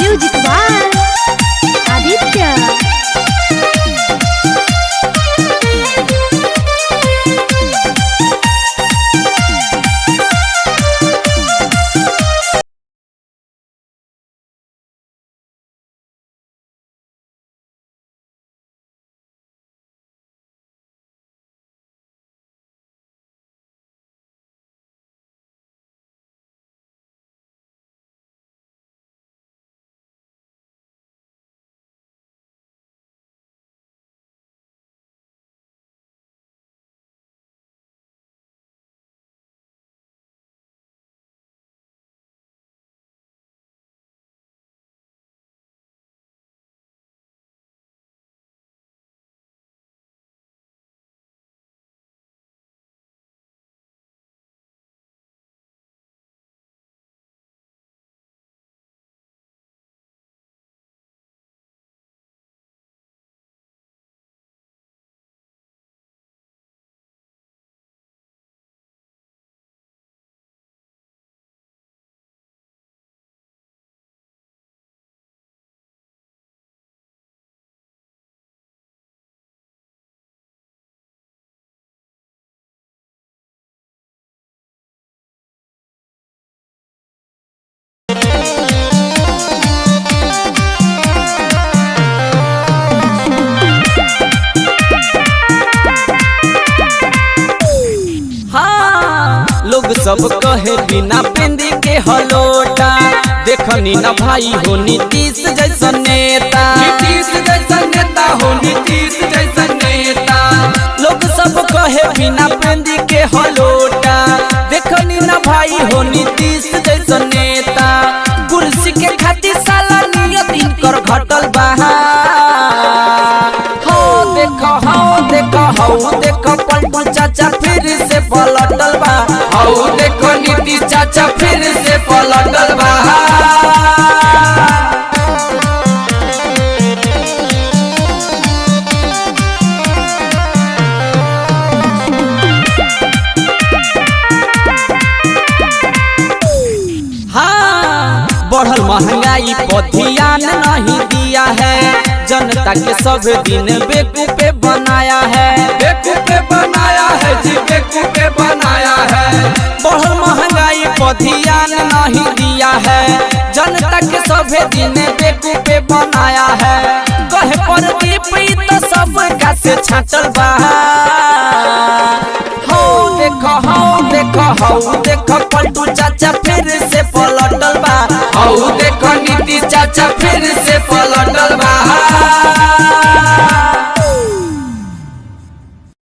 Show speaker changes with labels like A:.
A: Music by Aditya.
B: लोग सब कहे बिना पेंदी के हलोटा, देखनी ना भाई हो नीतीश जैसा नेता, नीतीश जैसा नेता हो नीतीश जैसा नेता। लोग सब कहे बिना पेंदी के हलोटा, देखनी ना भाई हो नीतीश जैसा नेता। कुर्सी के खातिर साला नियत इनकर घटल बहा। हो देखो पलटू चाचा फिर से पलटल बा। हो देखो नीतीश चाचा फिर से पलटल बा। हाँ, बढ़ल महंगाई पर ध्यान नहीं दिया है, जनता के सब दिन बेवकूफे बनाया है, बेवकूफे बनाया है जी, बेवकूफे बनाया है। बढ़ल महंगाई पर ध्यान नहीं दिया है, जनता के सब दिन बेवकूफे बनाया है। कहे पर दीपी तो सब का से छाटल बा। हो देखो पलटू चाचा फिर से पलटल बा। हो देखो नीतीश चाचा फिर से